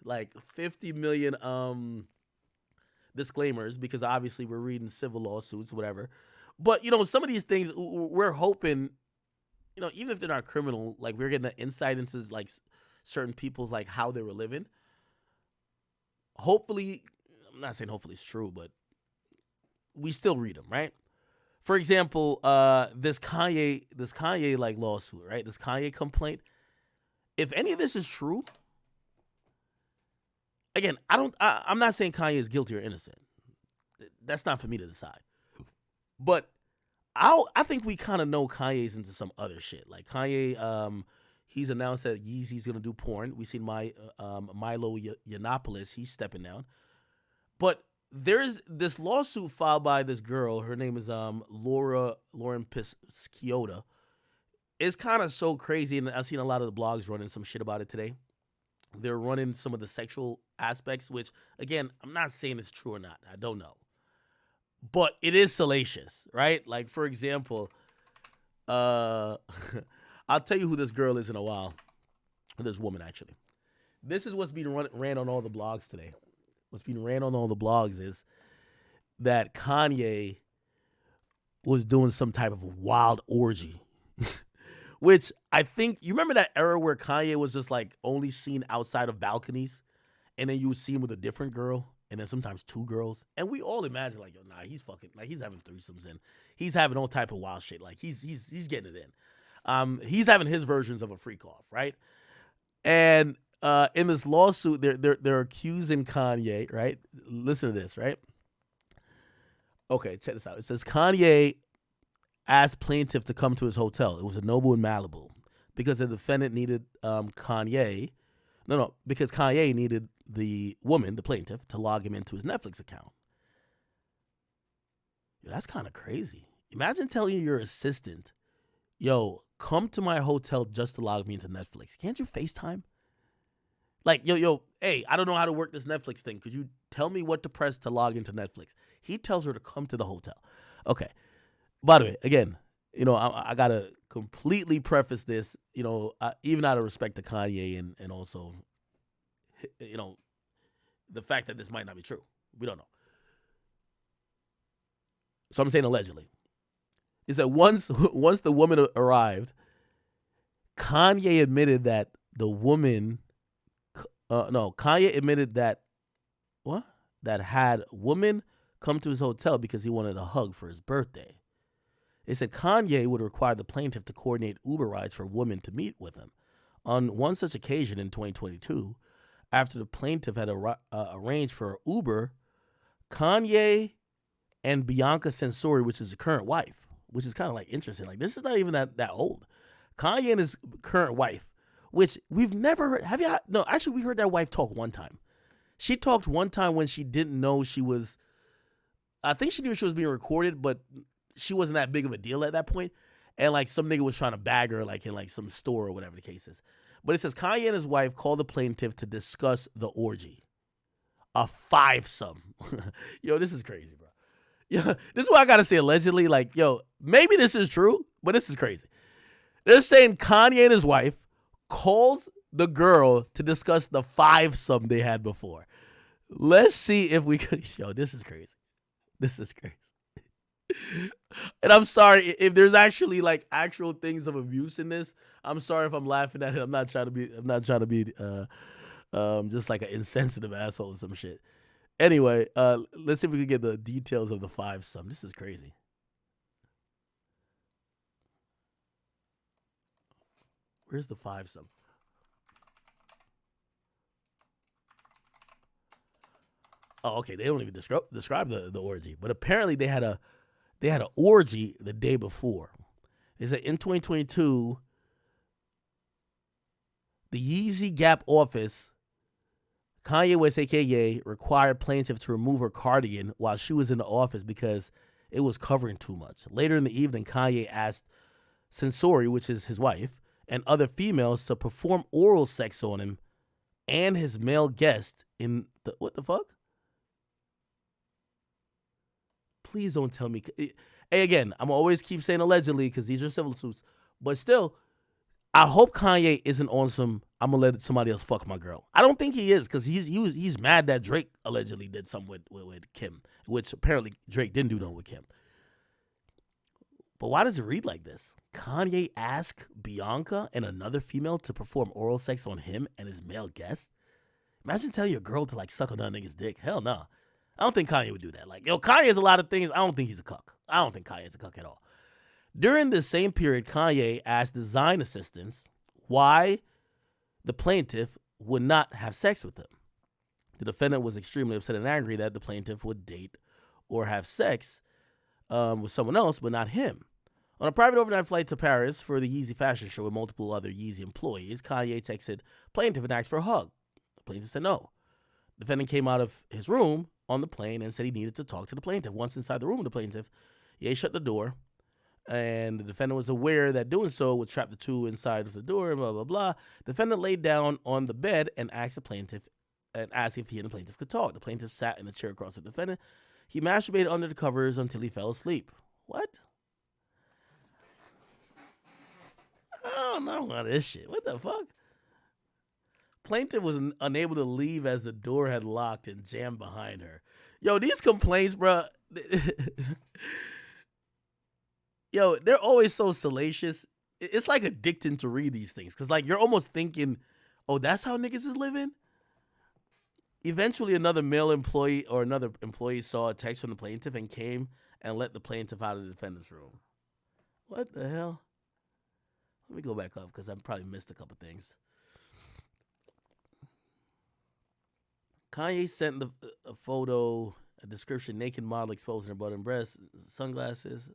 like 50 million disclaimers because obviously we're reading civil lawsuits, whatever. But some of these things we're hoping, even if they're not criminal, like we're getting an insight into like certain people's like how they were living. Hopefully, I'm not saying hopefully it's true, but we still read them, right? For example, this Kanye like lawsuit, right? This Kanye complaint. If any of this is true, again, I'm not saying Kanye is guilty or innocent. That's not for me to decide. But I think we kind of know Kanye's into some other shit. Like Kanye, he's announced that Yeezy's gonna do porn. We seen Milo Yiannopoulos. He's stepping down. But there's this lawsuit filed by this girl. Her name is Lauren Pisciotta. It's kind of so crazy, and I've seen a lot of the blogs running some shit about it today. They're running some of the sexual aspects, which again, I'm not saying it's true or not. I don't know. But it is salacious, right? Like, for example, I'll tell you who this girl is in a while. This woman, actually. This is what's being ran on all the blogs today. What's being ran on all the blogs is that Kanye was doing some type of wild orgy. Which I think, you remember that era where Kanye was just like only seen outside of balconies? And then you would see him with a different girl. And then sometimes two girls. And we all imagine like, yo, nah, he's fucking, like he's having threesomes and he's having all type of wild shit. Like he's getting it in. He's having his versions of a freak off, right? And in this lawsuit, they're accusing Kanye, right? Listen to this, right? Okay, check this out. It says Kanye asked plaintiff to come to his hotel. It was a Noble in Malibu because the defendant needed Kanye. No, because Kanye needed the woman, the plaintiff, to log him into his Netflix account. Yo, that's kind of crazy. Imagine telling your assistant, yo, come to my hotel just to log me into Netflix. Can't you FaceTime? Like, yo, hey, I don't know how to work this Netflix thing. Could you tell me what to press to log into Netflix? He tells her to come to the hotel. Okay. By the way, again, I got to completely preface this, even out of respect to Kanye and also, the fact that this might not be true. We don't know. So I'm saying allegedly. He said once the woman arrived, Kanye admitted that the woman, Kanye admitted that, that had woman come to his hotel because he wanted a hug for his birthday. They said Kanye would require the plaintiff to coordinate Uber rides for women to meet with him. On one such occasion in 2022, after the plaintiff had arranged for Uber, Kanye and Bianca Censori, which is his current wife, which is kind of like interesting. Like, this is not even that old. Kanye and his current wife, which we've never heard. Have you? No, actually, we heard that wife talk one time. She talked one time when she didn't know she was, I think she knew she was being recorded, but she wasn't that big of a deal at that point. And like some nigga was trying to bag her like in like some store or whatever the case is. But it says Kanye and his wife called the plaintiff to discuss the orgy. A fivesome. Yo, this is crazy, bro. Yo, this is why I gotta say allegedly. Like, yo, maybe this is true, but this is crazy. They're saying Kanye and his wife calls the girl to discuss the fivesome they had before. Let's see if we could. Yo, this is crazy. This is crazy. And I'm sorry if there's actually like actual things of abuse in this. I'm sorry if I'm laughing at it. I'm not trying to be just like an insensitive asshole or some shit. Anyway, let's see if we can get the details of the fivesome. This is crazy. Where's the fivesome? Oh, okay. They don't even describe the orgy, but apparently they had an orgy the day before. They said in 2022, the Yeezy Gap office, Kanye West, aka, required plaintiff to remove her cardigan while she was in the office because it was covering too much. Later in the evening, Kanye asked Censori, which is his wife, and other females to perform oral sex on him and his male guest in the, what the fuck? Please don't tell me. Hey, again, I'm always keep saying allegedly because these are civil suits. But still, I hope Kanye isn't on some I'm gonna let somebody else fuck my girl. I don't think he is because he's mad that Drake allegedly did something with Kim, which apparently Drake didn't do nothing with Kim. But why does it read like this? Kanye asked Bianca and another female to perform oral sex on him and his male guest. Imagine telling your girl to like suck on that nigga's dick. Hell no. I don't think Kanye would do that. Like, yo, Kanye has a lot of things. I don't think he's a cuck. I don't think Kanye's a cuck at all. During this same period, Kanye asked design assistants why the plaintiff would not have sex with him. The defendant was extremely upset and angry that the plaintiff would date or have sex with someone else, but not him. On a private overnight flight to Paris for the Yeezy fashion show with multiple other Yeezy employees, Kanye texted plaintiff and asked for a hug. The plaintiff said no. The defendant came out of his room on the plane and said he needed to talk to the plaintiff. Once inside the room with the plaintiff, Ye shut the door, and the defendant was aware that doing so would trap the two inside of the door, blah, blah, blah. The defendant laid down on the bed and asked the plaintiff and asked if he and the plaintiff could talk. The plaintiff sat in the chair across the defendant. He masturbated under the covers until he fell asleep. What? I don't know about this shit. What the fuck? Plaintiff was unable to leave as the door had locked and jammed behind her. Yo, these complaints, bro. Yo, they're always so salacious. It's like addicting to read these things. Because, like, you're almost thinking, oh, that's how niggas is living? Eventually, another male employee or another employee saw a text from the plaintiff and came and let the plaintiff out of the defendant's room. What the hell? Let me go back up because I probably missed a couple things. Kanye sent a photo, a description, naked model exposing her butt and breasts, sunglasses.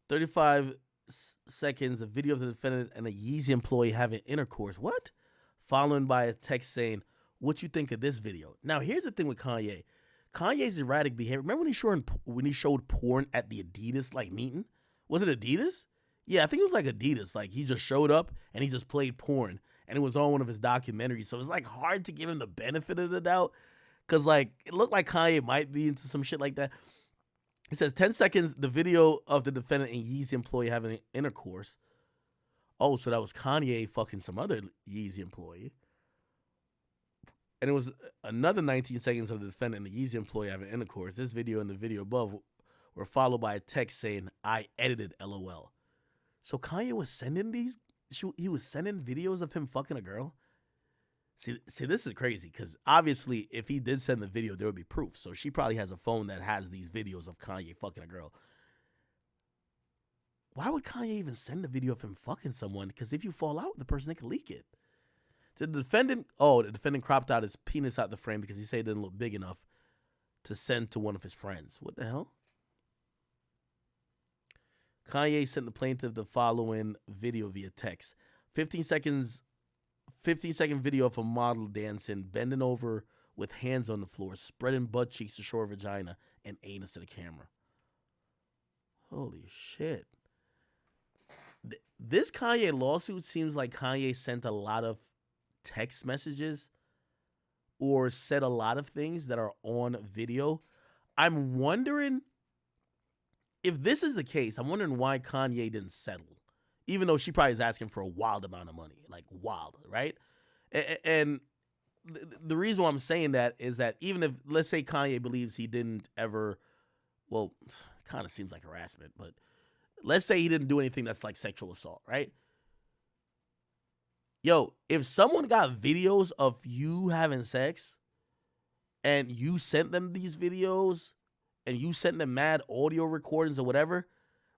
35 seconds, a video of the defendant and a Yeezy employee having intercourse. What? Followed by a text saying, what you think of this video? Now, here's the thing with Kanye. Kanye's erratic behavior. Remember when he showed porn at the Adidas like meeting? Was it Adidas? Yeah, I think it was like Adidas. Like he just showed up and he just played porn. And it was on one of his documentaries. So it's like hard to give him the benefit of the doubt. Because like it looked like Kanye might be into some shit like that. It says 10 seconds, the video of the defendant and Yeezy employee having intercourse. Oh, so that was Kanye fucking some other Yeezy employee. And it was another 19 seconds of the defendant and the Yeezy employee having intercourse. This video and the video above were followed by a text saying, I edited LOL. So Kanye was sending these? He was sending videos of him fucking a girl? See, this is crazy because obviously if he did send the video, there would be proof. So she probably has a phone that has these videos of Kanye fucking a girl. Why would Kanye even send a video of him fucking someone? Because if you fall out with the person, they can leak it. The defendant cropped out his penis out the frame because he said it didn't look big enough to send to one of his friends. What the hell? Kanye sent the plaintiff the following video via text. 15-second video of a model dancing, bending over with hands on the floor, spreading butt cheeks to show her vagina and anus to the camera. Holy shit. This Kanye lawsuit seems like Kanye sent a lot of text messages or said a lot of things that are on video. I'm wondering if this is the case, I'm wondering why Kanye didn't settle, even though she probably is asking for a wild amount of money, like wild, right? And the reason why I'm saying that is that even if, let's say Kanye believes he didn't ever, well, kind of seems like harassment, but let's say he didn't do anything that's like sexual assault, right? Yo, if someone got videos of you having sex and you sent them these videos and you send them mad audio recordings or whatever,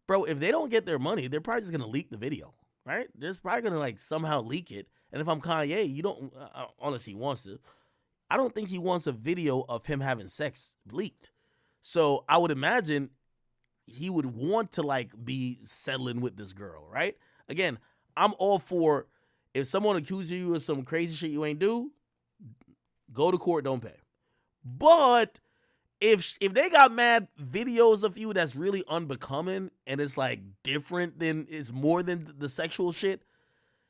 bro, if they don't get their money, they're probably just going to leak the video, right? They're probably going to like somehow leak it. And if I'm Kanye, you don't, unless he wants to, I don't think he wants a video of him having sex leaked. So I would imagine he would want to like be settling with this girl, right? Again, I'm all for if someone accuses you of some crazy shit you ain't do, go to court, don't pay. But if they got mad videos of you that's really unbecoming and it's like different than, it's more than the sexual shit,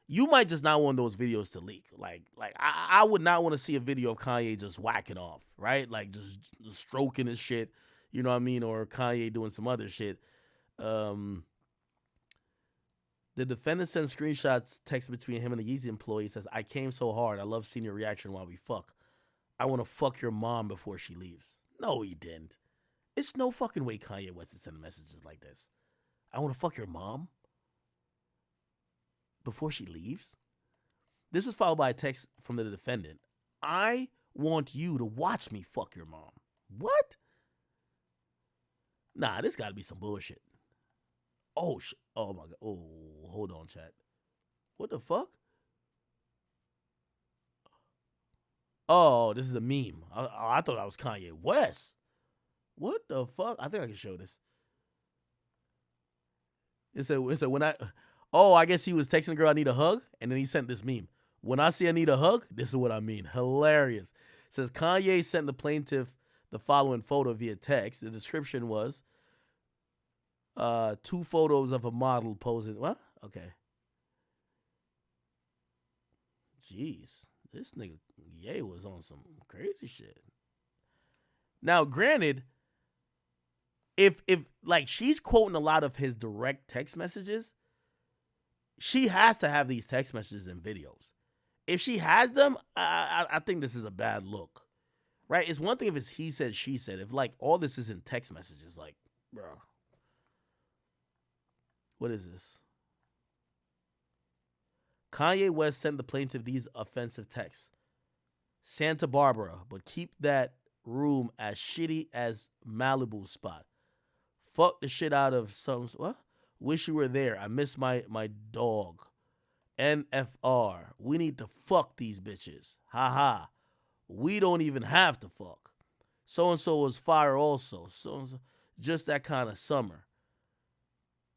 you might just not want those videos to leak. Like I would not want to see a video of Kanye just whacking off, right? Like just stroking his shit, you know what I mean? Or Kanye doing some other shit. The defendant sent screenshots text between him and the Yeezy employee. Says, "I came so hard. I love seeing your reaction while we fuck. I want to fuck your mom before she leaves." No, he didn't. It's no fucking way Kanye West is sending messages like this. I want to fuck your mom before she leaves. This was followed by a text from the defendant. "I want you to watch me fuck your mom." What? Nah, this got to be some bullshit. Oh, oh my God. Oh, hold on, chat. What the fuck? Oh, this is a meme. I thought that was Kanye West. What the fuck? I think I can show this. It said when I guess he was texting the girl, "I need a hug," and then he sent this meme. "When I say I need a hug, this is what I mean." Hilarious. It says Kanye sent the plaintiff the following photo via text. The description was 2 photos of a model posing. What? Okay. Jeez, this nigga Ye was on some crazy shit. Now, granted, if like she's quoting a lot of his direct text messages, she has to have these text messages and videos. If she has them, I think this is a bad look, right? It's one thing if it's he said, she said. If like all this is in text messages, like, bro, what is this? Kanye West sent the plaintiff these offensive texts. "Santa Barbara, but keep that room as shitty as Malibu spot. Fuck the shit out of some. What? Wish you were there. I miss my dog. NFR. We need to fuck these bitches. Haha. We don't even have to fuck. So and so was fire also. So and so, just that kind of summer."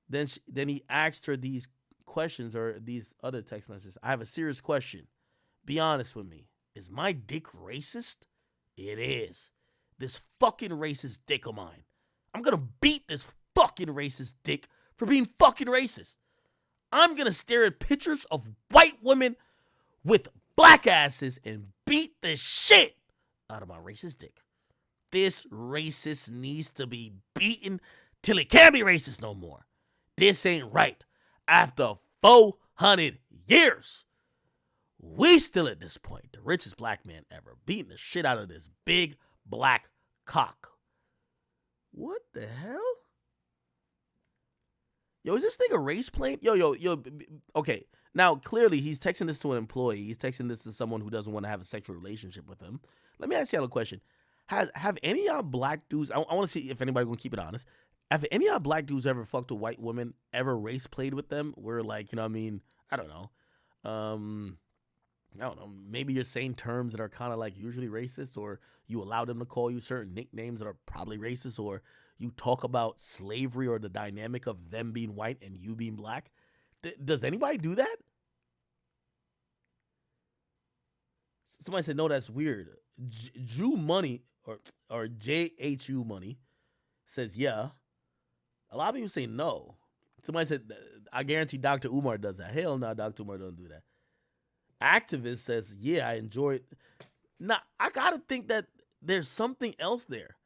Then he asked her these questions or these other text messages. "I have a serious question. Be honest with me. Is my dick racist? It is. This fucking racist dick of mine. I'm gonna beat this fucking racist dick for being fucking racist. I'm gonna stare at pictures of white women with black asses and beat the shit out of my racist dick. This racist needs to be beaten till it can't be racist no more. This ain't right. After 400 years, we still at this point, the richest black man ever, beating the shit out of this big black cock." What the hell? Yo, is this nigga race playing? Yo. Okay, now clearly he's texting this to an employee. He's texting this to someone who doesn't want to have a sexual relationship with him. Let me ask y'all a question. Have any of y'all black dudes, I want to see if anybody gonna keep it honest. Have any of y'all black dudes ever fucked a white woman, ever race played with them? Where like, you know what I mean? I don't know, maybe you're saying terms that are kind of like usually racist, or you allow them to call you certain nicknames that are probably racist, or you talk about slavery or the dynamic of them being white and you being black. Does anybody do that? Somebody said, no, that's weird. Jew Money, or JHU Money, says, yeah. A lot of people say no. Somebody said, I guarantee Dr. Umar does that. Hell no, Dr. Umar don't do that. Activist says, yeah, I enjoy it. Now, I got to think that there's something else there.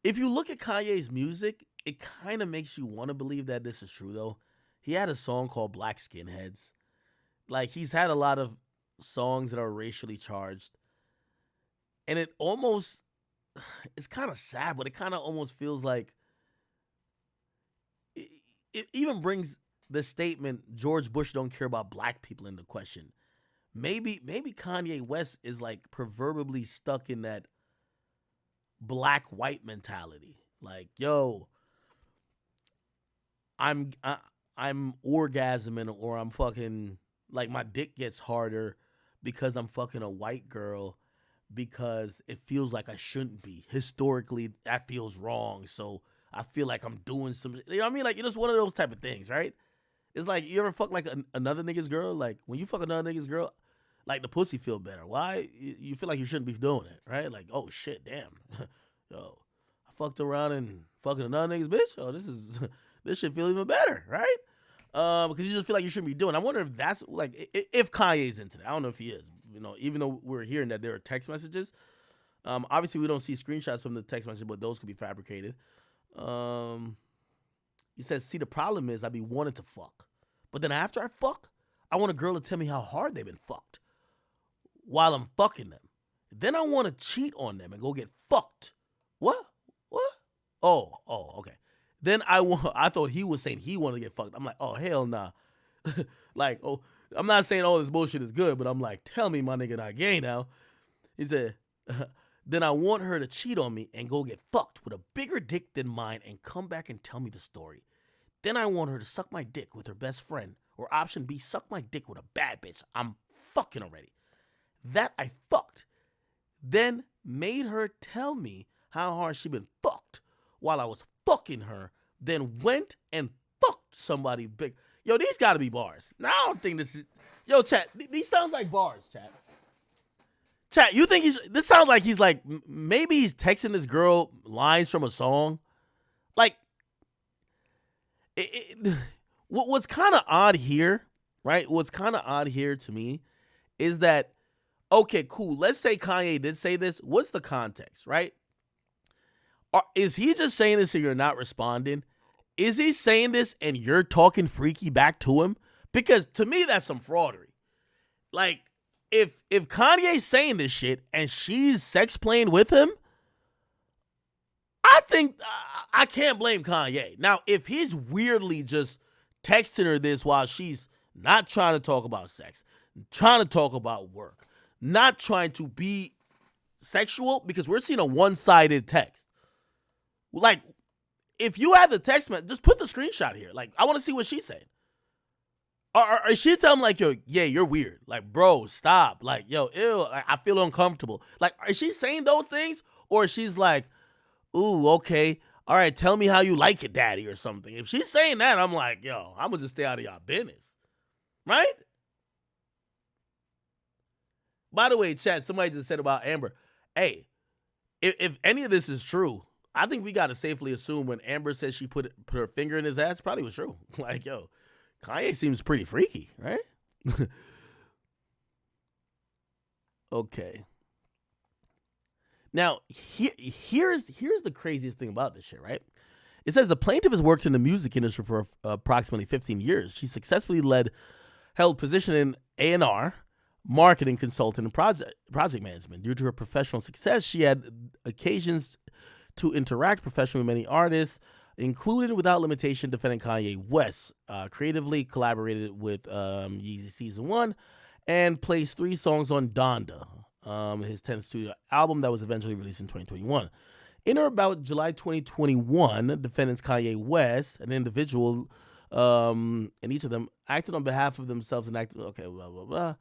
If you look at Kanye's music, it kind of makes you want to believe that this is true, though. He had a song called Black Skinheads. Like, he's had a lot of songs that are racially charged. And it almost, it's kind of sad, but it kind of almost feels like, it even brings the statement, George Bush don't care about black people, into question. Maybe Kanye West is like proverbially stuck in that black white mentality. Like, yo, I'm orgasming, or I'm fucking, like, my dick gets harder because I'm fucking a white girl, because it feels like I shouldn't be. Historically, that feels wrong. So I feel like I'm doing some, you know what I mean? Like, it's one of those type of things, right? It's like, you ever fuck like another nigga's girl? Like, when you fuck another nigga's girl, like, the pussy feel better. Why? You feel like you shouldn't be doing it, right? Like, oh shit, damn. Yo, I fucked around and fucking another nigga's bitch. Oh, this shit feel even better, right? Because you just feel like you shouldn't be doing it. I wonder if that's, like, if Kanye's into that. I don't know if he is. You know, even though we're hearing that there are text messages, Obviously, we don't see screenshots from the text message, but those could be fabricated. Um, he says, "See, the problem is I be wanting to fuck, but then after I fuck, I want a girl to tell me how hard they've been fucked while I'm fucking them. Then I want to cheat on them and go get fucked. What? What? Okay. Then I thought he was saying he wanted to get fucked. I'm like, oh hell nah. Like, oh, I'm not saying all this bullshit is good, but I'm like, tell me my nigga not gay now. He said, then I want her to cheat on me and go get fucked with a bigger dick than mine and come back and tell me the story. Then I want her to suck my dick with her best friend, or option B, suck my dick with a bad bitch I'm fucking already. That I fucked. Then made her tell me how hard she been fucked while I was fucking her. Then went and fucked somebody big. Yo, these gotta be bars. Now I don't think this is. Yo, chat. These sounds like bars, chat. Chat, you think this sounds like he's like, maybe he's texting this girl lines from a song? Like, what's kind of odd here, right? What's kind of odd here to me is that, okay, cool. Let's say Kanye did say this. What's the context, right? Is he just saying this and you're not responding? Is he saying this and you're talking freaky back to him? Because to me, that's some fraudery. Like, if Kanye's saying this shit and she's sex playing with him, I think I can't blame Kanye. Now, if he's weirdly just texting her this while she's not trying to talk about sex, trying to talk about work, not trying to be sexual, because we're seeing a one-sided text. Like, if you have the text message, just put the screenshot here. Like, I want to see what she's saying. Or she tell him like, yo, yeah, you're weird. Like, bro, stop. Like, yo, ew, like, I feel uncomfortable. Like, is she saying those things? Or she's like, ooh, okay, all right, tell me how you like it, daddy, or something. If she's saying that, I'm like, yo, I'm gonna just stay out of y'all business. Right? By the way, chat, somebody just said about Amber, hey, if any of this is true, I think we gotta safely assume when Amber said she put her finger in his ass, probably was true. Like, yo, Kanye seems pretty freaky, right? Okay. Now, here's the craziest thing about this shit, right? It says the plaintiff has worked in the music industry for approximately 15 years. She successfully held position in A&R, marketing consultant, and project management. Due to her professional success, she had occasions to interact professionally with many artists, including without limitation defending Kanye West. Creatively collaborated with Yeezy Season 1 and placed 3 songs on Donda, his 10th studio album that was eventually released in 2021. In or about July 2021, defendants Kanye West, an individual, and each of them acted on behalf of themselves and acted, okay, blah, blah, blah.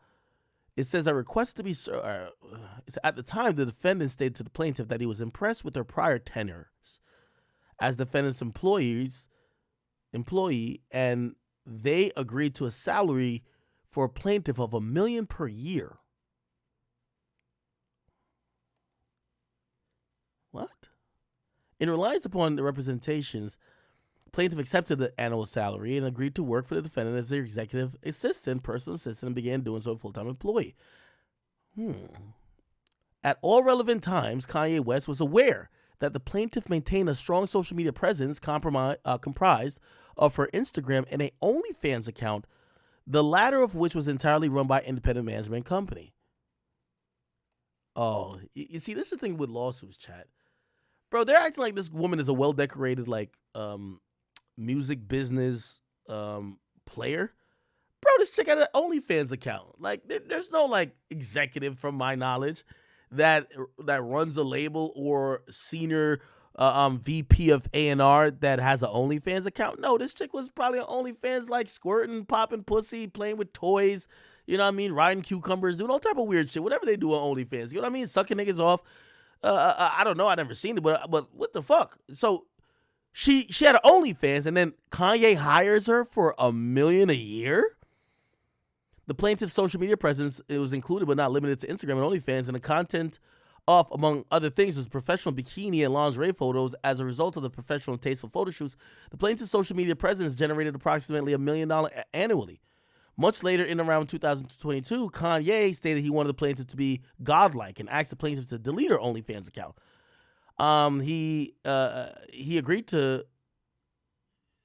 It says, I requested to be served. At the time, the defendant stated to the plaintiff that he was impressed with her prior tenures as defendant's employee, and they agreed to a salary for a plaintiff of $1 million per year. What? In reliance upon the representations, plaintiff accepted the annual salary and agreed to work for the defendant as their executive assistant, personal assistant, and began doing so as a full-time employee. At all relevant times, Kanye West was aware that the plaintiff maintained a strong social media presence comprised of her Instagram and an OnlyFans account, the latter of which was entirely run by an independent management company. Oh, you see, this is the thing with lawsuits, chat. Bro, they're acting like this woman is a well-decorated, like, music business player. Bro, this chick had an OnlyFans account. Like, there's no, like, executive, from my knowledge, that runs a label or senior VP of A&R that has an OnlyFans account. No, this chick was probably on OnlyFans, like, squirting, popping pussy, playing with toys, you know what I mean, riding cucumbers, doing all type of weird shit, whatever they do on OnlyFans, you know what I mean, sucking niggas off. I don't know, I never seen it, but what the fuck? So she had an OnlyFans, and then Kanye hires her for $1 million a year. The plaintiff's social media presence, it was included but not limited to Instagram and OnlyFans, and the content of, among other things, was professional bikini and lingerie photos. As a result of the professional and tasteful photo shoots, the plaintiff's social media presence generated approximately $1 million annually. Much later, in around 2022, Kanye stated he wanted the plaintiff to be godlike and asked the plaintiff to delete her OnlyFans account. He agreed to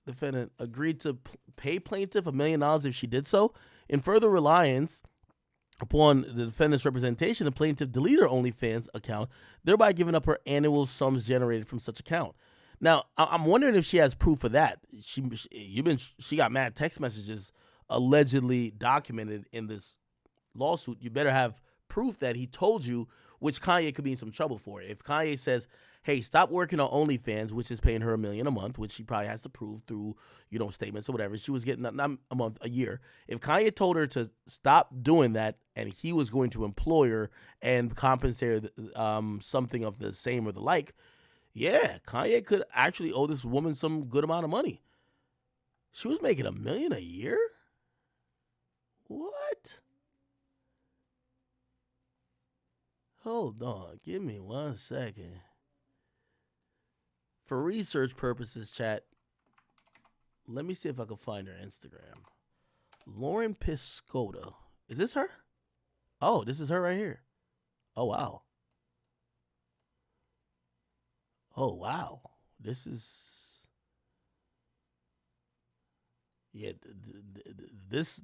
defendant agreed to pay plaintiff $1 million if she did so. In further reliance upon the defendant's representation, the plaintiff deleted her OnlyFans account, thereby giving up her annual sums generated from such account. Now, I'm wondering if she has proof of that. She got mad text messages allegedly documented in this lawsuit. You better have proof that he told you, which Kanye could be in some trouble for. If Kanye says, hey, stop working on OnlyFans, which is paying her $1 million a month, which she probably has to prove through, statements or whatever. She was getting not a month, a year. If Kanye told her to stop doing that and he was going to employ her and compensate her something of the same or the like, yeah, Kanye could actually owe this woman some good amount of money. She was making $1 million a year? What? Hold on, give me 1 second. For research purposes, chat, let me see if I can find her Instagram. Lauren Piscota. Is this her? Oh, this is her right here. Oh, wow. Oh, wow. This is... Yeah, this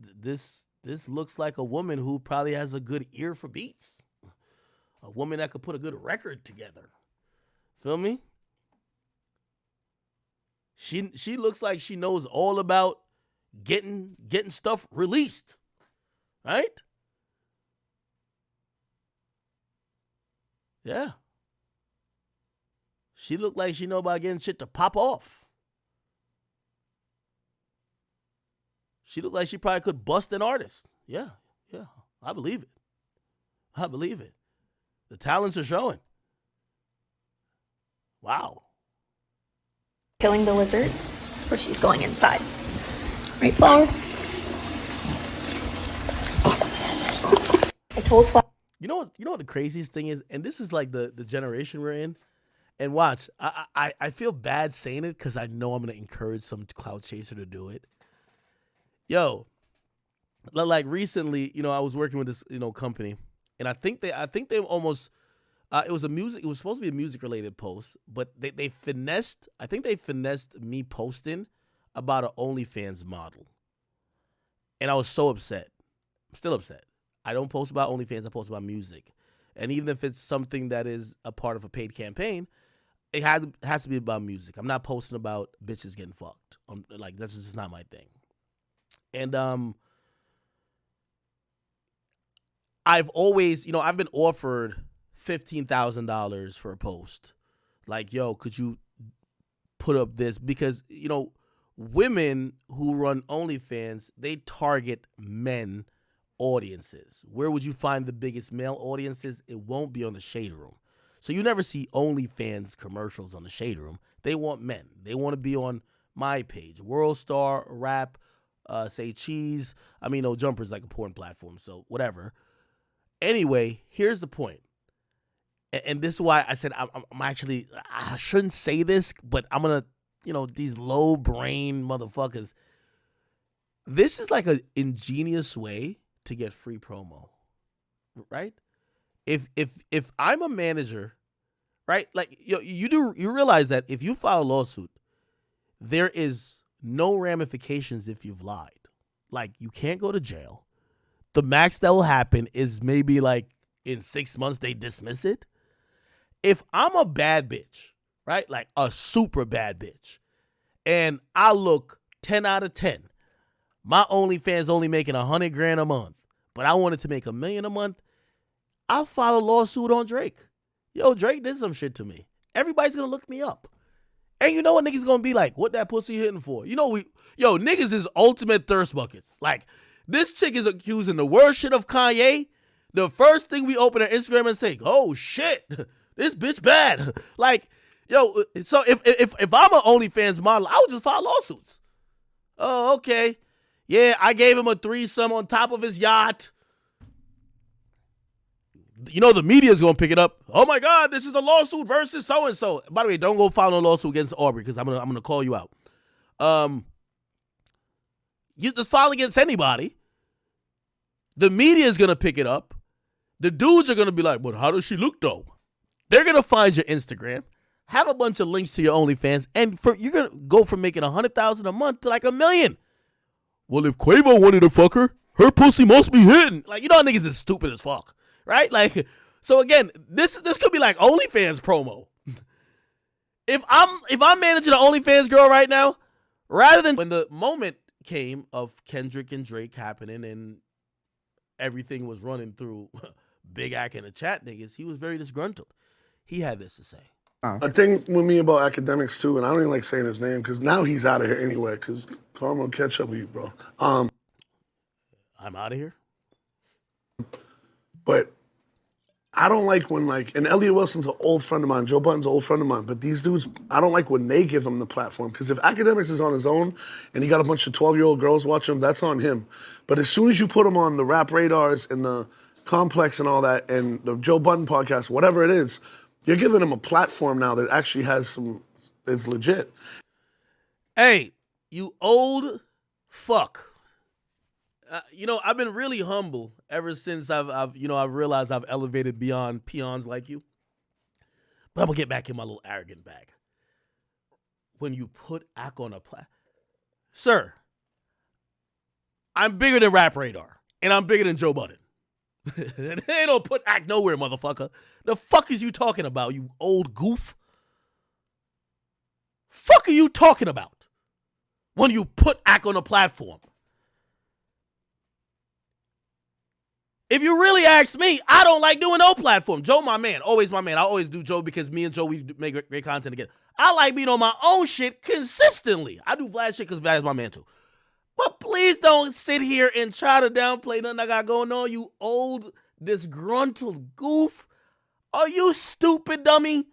looks like a woman who probably has a good ear for beats. A woman that could put a good record together. Feel me? She looks like she knows all about getting stuff released. Right? Yeah. She looked like she know about getting shit to pop off. She looked like she probably could bust an artist. Yeah. I believe it. The talents are showing. Wow. Killing the lizards, where she's going inside. Right, Flower? I told Flower. You know what the craziest thing is? And this is like the generation we're in. And watch, I feel bad saying it because I know I'm going to encourage some clout chaser to do it. Yo, like recently, I was working with this, company, and I think they almost, it was supposed to be a music related post, but they finessed me posting about an OnlyFans model. And I was so upset. I'm still upset. I don't post about OnlyFans, I post about music. And even if it's something that is a part of a paid campaign, it has to be about music. I'm not posting about bitches getting fucked. Like, that's just not my thing. And I've always, I've been offered $15,000 for a post. Like, yo, could you put up this? Because, women who run OnlyFans, they target men audiences. Where would you find the biggest male audiences? It won't be on the Shade Room. So you never see OnlyFans commercials on the Shade Room. They want men. They want to be on my page. World Star, Rap, Say Cheese. No, Jumper's like a porn platform, so whatever. Anyway, here's the point. And this is why I said I'm actually, I shouldn't say this, but I'm going to, these low brain motherfuckers. This is like an ingenious way to get free promo, right? If I'm a manager, right? Like, you realize that if you file a lawsuit, there is no ramifications if you've lied. Like, you can't go to jail. The max that will happen is maybe like in 6 months they dismiss it. If I'm a bad bitch, right? Like a super bad bitch, and I look 10 out of 10, my OnlyFans only making $100,000 a month, but I wanted to make $1 million a month, I'll file a lawsuit on Drake. Yo, Drake did some shit to me. Everybody's gonna look me up. And you know what niggas gonna be like? What that pussy hitting for? Niggas is ultimate thirst buckets. Like, this chick is accusing the worst shit of Kanye. The first thing we open our Instagram and say, oh shit, this bitch bad. Like, so if I'm an OnlyFans model, I would just file lawsuits. Oh, okay. Yeah, I gave him a threesome on top of his yacht. The media's going to pick it up. Oh my God, this is a lawsuit versus so-and-so. By the way, don't go file a lawsuit against Aubrey because I'm gonna call you out. You just file against anybody. The media is going to pick it up. The dudes are going to be like, but how does she look though? They're going to find your Instagram, have a bunch of links to your OnlyFans, and you're going to go from making $100,000 a month to like $1 million. Well, if Quavo wanted to fuck her pussy must be hidden. Like, you know, niggas is stupid as fuck, right? Like, so again, this could be like OnlyFans promo. If I'm managing an OnlyFans girl right now, rather than when the moment came of Kendrick and Drake happening and everything was running through Big Ack and the chat niggas, he was very disgruntled. He had this to say. A thing with me about Akademiks too, and I don't even like saying his name because now he's out of here anyway. Because karma will catch up with you, bro. I'm out of here. But I don't like when and Elliot Wilson's an old friend of mine, Joe Budden's an old friend of mine. But these dudes, I don't like when they give him the platform because if Akademiks is on his own and he got a bunch of 12-year-old girls watching him, that's on him. But as soon as you put him on the Rap Radars and the Complex and all that and the Joe Budden podcast, whatever it is. You're giving him a platform now that actually is legit. Hey, you old fuck. I've been really humble ever since I've realized I've elevated beyond peons like you. But I'm gonna get back in my little arrogant bag. When you put Ack on a sir, I'm bigger than Rap Radar, and I'm bigger than Joe Budden. They don't put Ack nowhere, motherfucker. The fuck is you talking about, you old goof? Fuck are you talking about when you put Ack on a platform? If you really ask me, I don't like doing no platform. Joe, my man, always my man. I always do Joe because me and Joe, we make great content together. I like being on my own shit consistently. I do Vlad shit because Vlad is my man too. But please don't sit here and try to downplay nothing I got going on, you old, disgruntled goof. Are you stupid, dummy?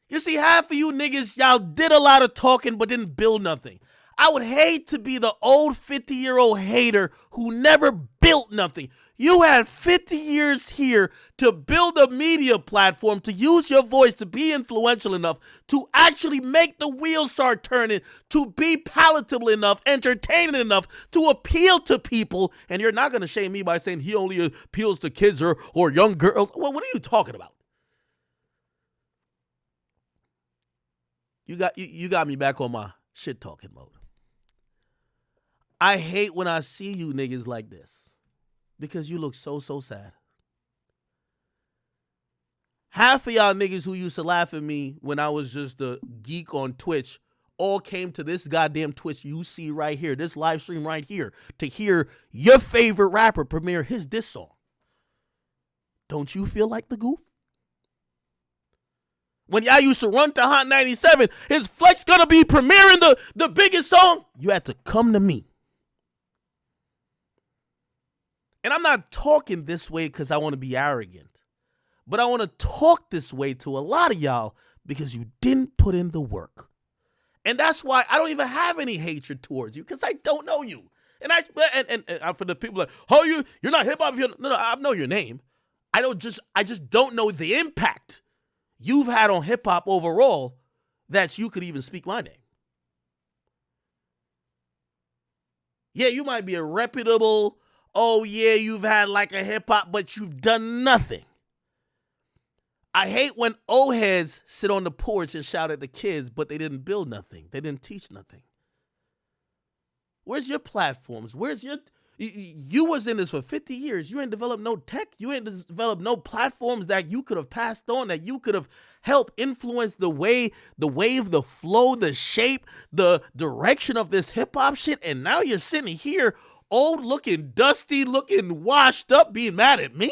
You see, half of you niggas, y'all did a lot of talking but didn't build nothing. I would hate to be the old 50-year-old hater who never built nothing. You had 50 years here to build a media platform, to use your voice to be influential enough, to actually make the wheels start turning, to be palatable enough, entertaining enough, to appeal to people. And you're not going to shame me by saying he only appeals to kids or young girls. Well, what are you talking about? You got me back on my shit talking mode. I hate when I see you niggas like this. Because you look so sad. Half of y'all niggas who used to laugh at me when I was just a geek on Twitch all came to this goddamn Twitch you see right here, this live stream right here, to hear your favorite rapper premiere his diss song. Don't you feel like the goof? When y'all used to run to Hot 97, is Flex gonna be premiering the biggest song? You had to come to me. And I'm not talking this way because I want to be arrogant. But I want to talk this way to a lot of y'all because you didn't put in the work. And that's why I don't even have any hatred towards you because I don't know you. And for the people like, oh, you're not hip hop. No, I know your name. I just don't know the impact you've had on hip hop overall that you could even speak my name. Yeah, you might be a reputable, oh yeah, you've had like a hip hop, but you've done nothing. I hate when old heads sit on the porch and shout at the kids, but they didn't build nothing. They didn't teach nothing. Where's your platforms? You was in this for 50 years. You ain't developed no tech. You ain't developed no platforms that you could have passed on, that you could have helped influence the way, the wave, the flow, the shape, the direction of this hip hop shit. And now you're sitting here old looking, dusty looking, washed up, being mad at me?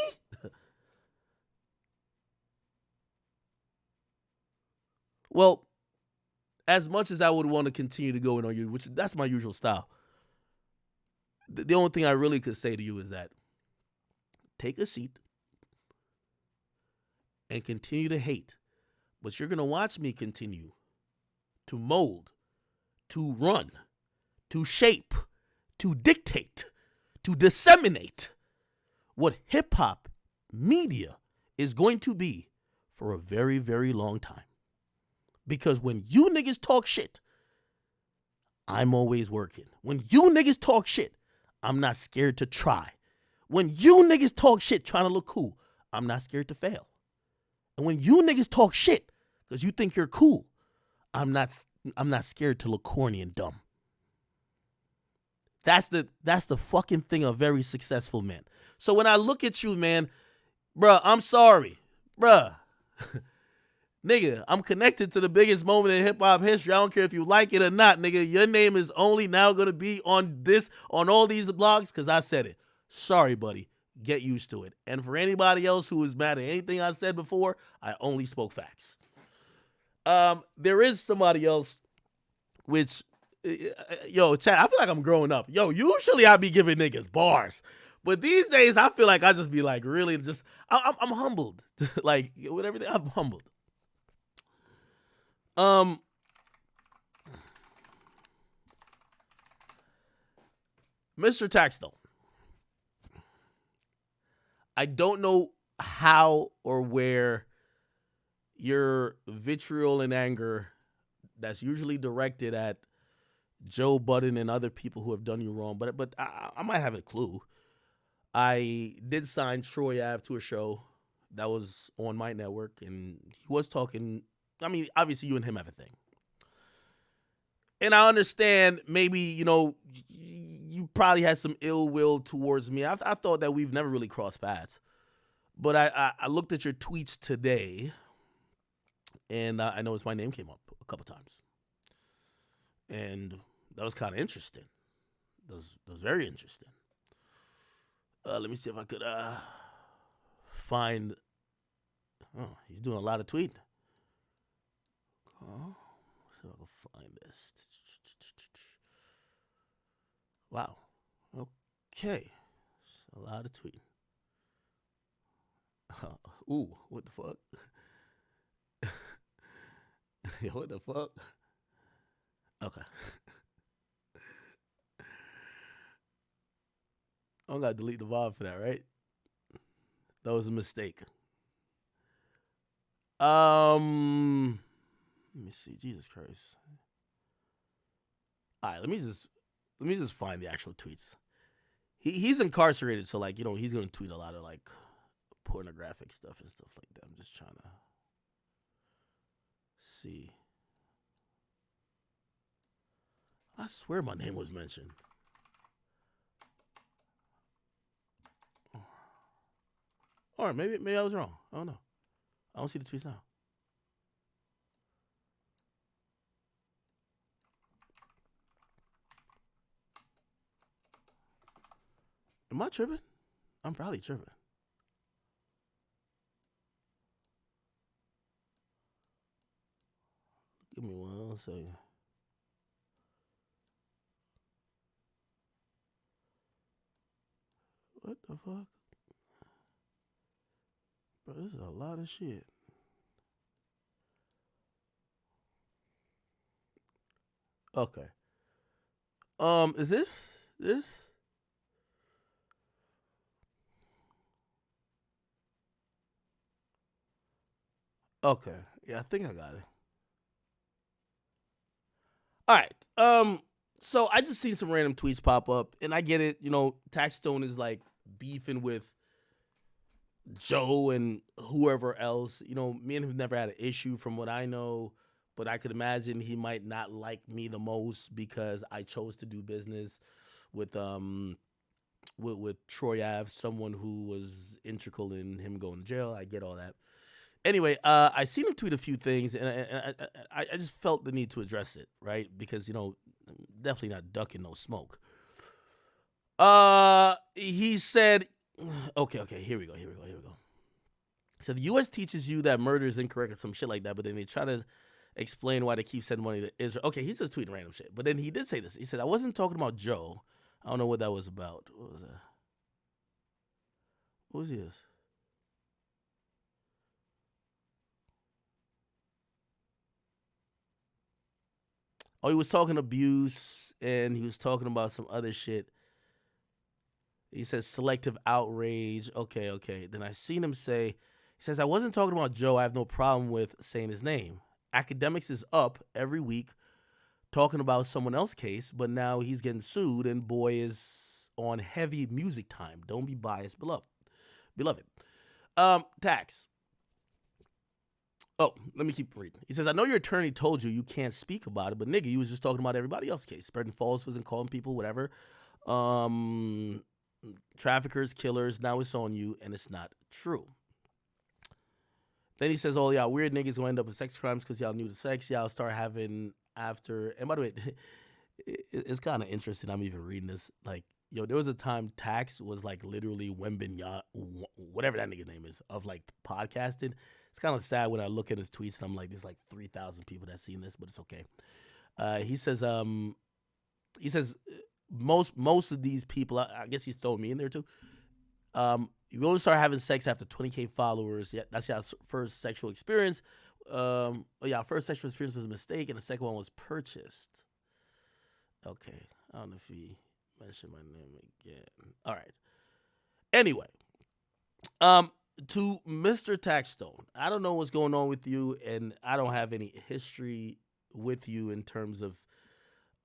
Well, as much as I would want to continue to go in on you, which that's my usual style, the only thing I really could say to you is that take a seat and continue to hate. But you're going to watch me continue to mold, to run, to shape, to dictate, to disseminate what hip-hop media is going to be for a very, very long time. Because when you niggas talk shit, I'm always working. When you niggas talk shit, I'm not scared to try. When you niggas talk shit trying to look cool, I'm not scared to fail. And when you niggas talk shit because you think you're cool, I'm not scared to look corny and dumb. That's the fucking thing of very successful men. So when I look at you, man, bruh, I'm sorry. Bruh. Nigga, I'm connected to the biggest moment in hip-hop history. I don't care if you like it or not, nigga. Your name is only now going to be on all these blogs because I said it. Sorry, buddy. Get used to it. And for anybody else who is mad at anything I said before, I only spoke facts. There is somebody else, which, yo, Chad, I feel like I'm growing up. Yo, usually I be giving niggas bars. But these days, I feel like I just be like, really just, I'm humbled. Like, with everything, I'm humbled. Mr. Taxstone, I don't know how or where your vitriol and anger that's usually directed at Joe Budden and other people who have done you wrong, but I might have a clue. I did sign Troy Ave to a show that was on my network, and he was talking. I mean, obviously, you and him have a thing. And I understand maybe, you probably had some ill will towards me. I thought that we've never really crossed paths. But I looked at your tweets today, and I noticed my name came up a couple times. And that was kind of interesting. That was very interesting. Let me see if I could find... Oh, he's doing a lot of tweeting. Oh, see if I can find this. Wow. Okay. A lot of tweeting. Ooh, what the fuck? Yo, what the fuck? Okay. I don't gotta delete the VOD for that, right? That was a mistake. Let me see. Jesus Christ. All right, let me just find the actual tweets. He's incarcerated, so he's gonna tweet a lot of pornographic stuff and stuff like that. I'm just trying to see. I swear my name was mentioned. All right, maybe I was wrong. I don't know. I don't see the tweets now. Am I tripping? I'm probably tripping. Give me 1 second. What the fuck? Bro, this is a lot of shit. Okay. Is this? Okay. Yeah, I think I got it. All right. So I just seen some random tweets pop up, and I get it. Taxstone is beefing with Joe and whoever else. Me and him never had an issue from what I know, but I could imagine he might not like me the most because I chose to do business with Troy Ave, someone who was integral in him going to jail. I get all that. Anyway, I seen him tweet a few things, and I just felt the need to address it, right? Because, definitely not ducking no smoke. He said, okay, here we go. He said, the U.S. teaches you that murder is incorrect or some shit like that, but then they try to explain why they keep sending money to Israel. Okay, he's just tweeting random shit. But then he did say this. He said, I wasn't talking about Joe. I don't know what that was about. What was that? What was his? Oh, he was talking abuse, and he was talking about some other shit. He says selective outrage. Okay. Then I seen him say, he says, I wasn't talking about Joe. I have no problem with saying his name. Akademiks is up every week talking about someone else's case, but now he's getting sued, and boy is on heavy music time. Don't be biased, beloved. Tax. Oh, let me keep reading. He says, I know your attorney told you can't speak about it, but nigga, you was just talking about everybody else's case, spreading falsehoods and calling people whatever. Traffickers, killers. Now it's on you, and it's not true. Then he says, oh, y'all weird niggas gonna end up with sex crimes because y'all new to sex. Y'all start having after. And by the way, it's kind of interesting. I'm even reading this. Like, yo, there was a time Tax was like literally Wembenyama, whatever that nigga's name is, of like podcasting. It's kind of sad when I look at his tweets and I'm like, there's like 3,000 people that seen this, but it's okay. He says most of these people, I guess he's throwing me in there too. You only start having sex after 20K followers. Yeah, that's your first sexual experience. First sexual experience was a mistake, and the second one was purchased. Okay, I don't know if he mentioned my name again. All right. Anyway, to Mr. Taxstone, I don't know what's going on with you, and I don't have any history with you in terms of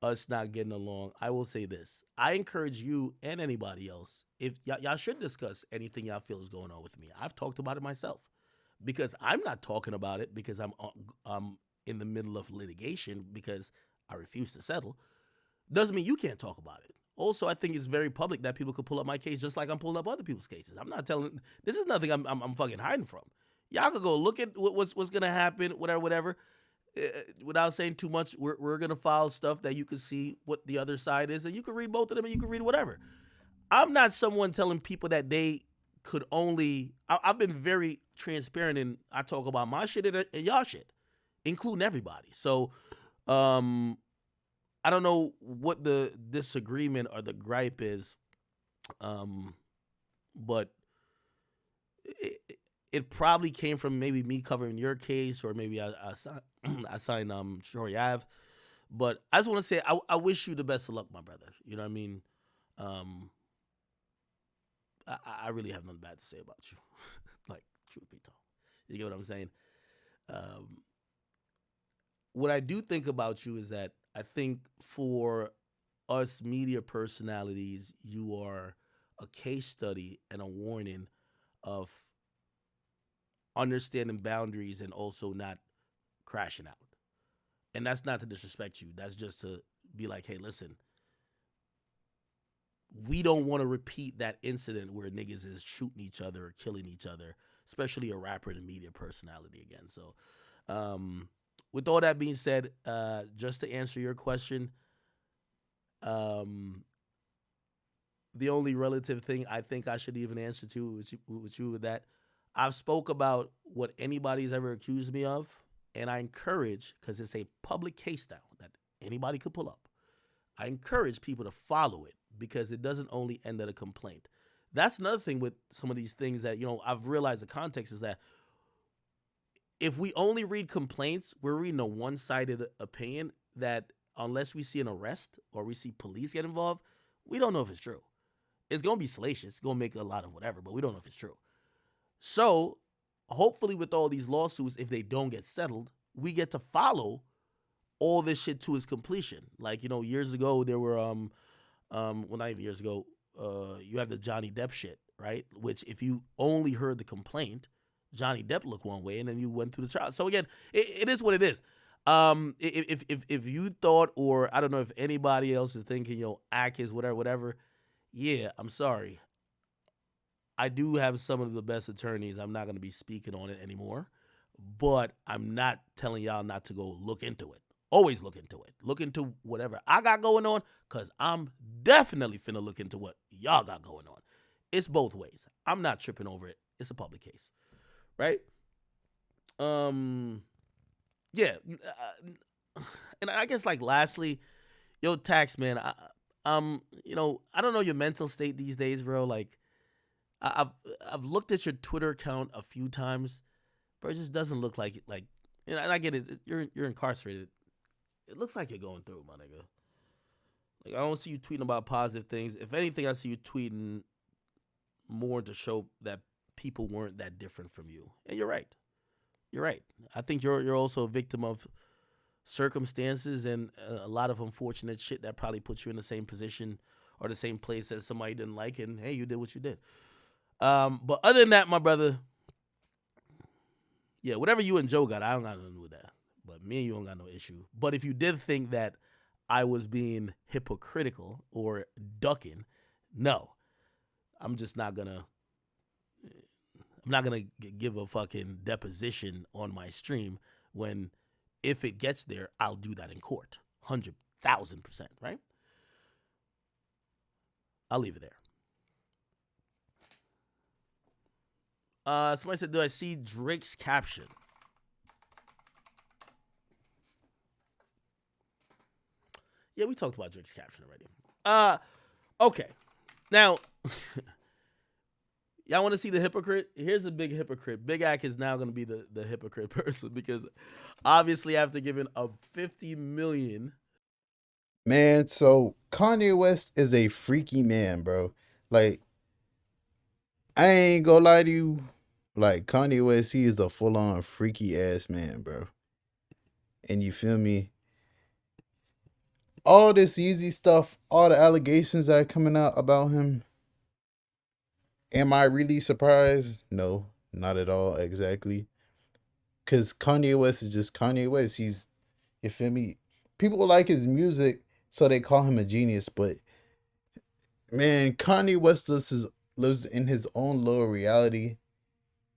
us not getting along. I will say this. I encourage you and anybody else, if y'all should discuss anything y'all feel is going on with me. I've talked about it myself because I'm not talking about it because I'm in the middle of litigation because I refuse to settle. Doesn't mean you can't talk about it. Also, I think it's very public that people could pull up my case just like I'm pulling up other people's cases. I'm not telling. This is nothing I'm fucking hiding from. Y'all could go look at what's gonna happen, whatever. Without saying too much, we're gonna file stuff that you can see what the other side is, and you can read both of them, and you can read whatever. I'm not someone telling people that they could only. I've been very transparent, and I talk about my shit and y'all shit, including everybody. So, I don't know what the disagreement or the gripe is, but it probably came from maybe me covering your case, or maybe I signed Shori Ave. But I just want to say I wish you the best of luck, my brother. You know what I mean? I really have nothing bad to say about you. Like, truth be told. You get what I'm saying? What I do think about you is that I think for us media personalities, you are a case study and a warning of understanding boundaries and also not crashing out. And that's not to disrespect you. That's just to be like, hey, listen, we don't want to repeat that incident where niggas is shooting each other or killing each other, especially a rapper and a media personality again. So, with all that being said, just to answer your question, the only relative thing I think I should even answer to with you with that, I've spoke about what anybody's ever accused me of, and I encourage, because it's a public case now that anybody could pull up, I encourage people to follow it because it doesn't only end at a complaint. That's another thing with some of these things that, I've realized the context is that if we only read complaints, we're reading a one-sided opinion that unless we see an arrest or we see police get involved, we don't know if it's true. It's going to be salacious. It's going to make a lot of whatever, but we don't know if it's true. So hopefully with all these lawsuits, if they don't get settled, we get to follow all this shit to its completion. Like, years ago, there were, well, not even years ago, you have the Johnny Depp shit, right? Which if you only heard the complaint, Johnny Depp looked one way and then you went through the trial. So again, it is what it is. If you thought, or I don't know if anybody else is thinking, act is whatever, yeah, I'm sorry. I do have some of the best attorneys. I'm not going to be speaking on it anymore, but I'm not telling y'all not to go look into it. Always look into it. Look into whatever I got going on, because I'm definitely finna look into what y'all got going on. It's both ways. I'm not tripping over it. It's a public case, right? Yeah. And I guess, like, lastly, yo, Tax, man, I don't know your mental state these days, bro. Like, I've looked at your Twitter account a few times, but it just doesn't look like it. Like, and I get it. You're incarcerated. It looks like you're going through, my nigga. Like, I don't see you tweeting about positive things. If anything, I see you tweeting more to show that people weren't that different from you. And you're right. You're right. I think you're also a victim of circumstances and a lot of unfortunate shit that probably puts you in the same position or the same place as somebody didn't like, and hey, you did what you did. But other than that, my brother, yeah, whatever you and Joe got, I don't got nothing with that. But me and you don't got no issue. But if you did think that I was being hypocritical or ducking, no, I'm just not gonna. I'm not gonna give a fucking deposition on my stream when, if it gets there, I'll do that in court, 100,000%, right? I'll leave it there. Somebody said, "Do I see Drake's caption?" Yeah, we talked about Drake's caption already. Okay. Now, y'all want to see the hypocrite? Here's a big hypocrite. Big Ack is now going to be the hypocrite person because obviously after giving a 50 million. Man, so Kanye West is a freaky man, bro. Like, I ain't gonna lie to you. Like, Kanye West, he is a full-on freaky ass man, bro. And you feel me? All this easy stuff, all the allegations that are coming out about him. Am I really surprised? No, not at all, exactly. Because Kanye West is just Kanye West. You feel me? People like his music, so they call him a genius. But, man, Kanye West lives in his own little reality.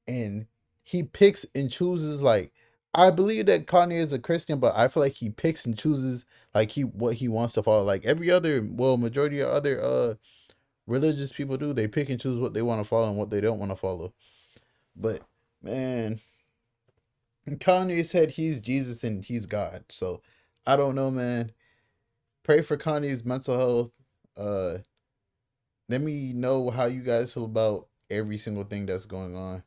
And he picks and chooses, like, I believe that Kanye is a Christian, but I feel like he picks and chooses like what he wants to follow. Like every other, well, majority of other religious people do. They pick and choose what they want to follow and what they don't want to follow. But man, Kanye said he's Jesus and he's God. So I don't know, man. Pray for Kanye's mental health. Let me know how you guys feel about every single thing that's going on,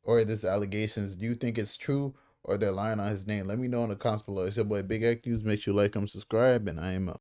or this allegations. Do you think it's true or they're lying on his name? Let me know in the comments below. It's your boy Big X News. Make sure you like, subscribe, and I am out.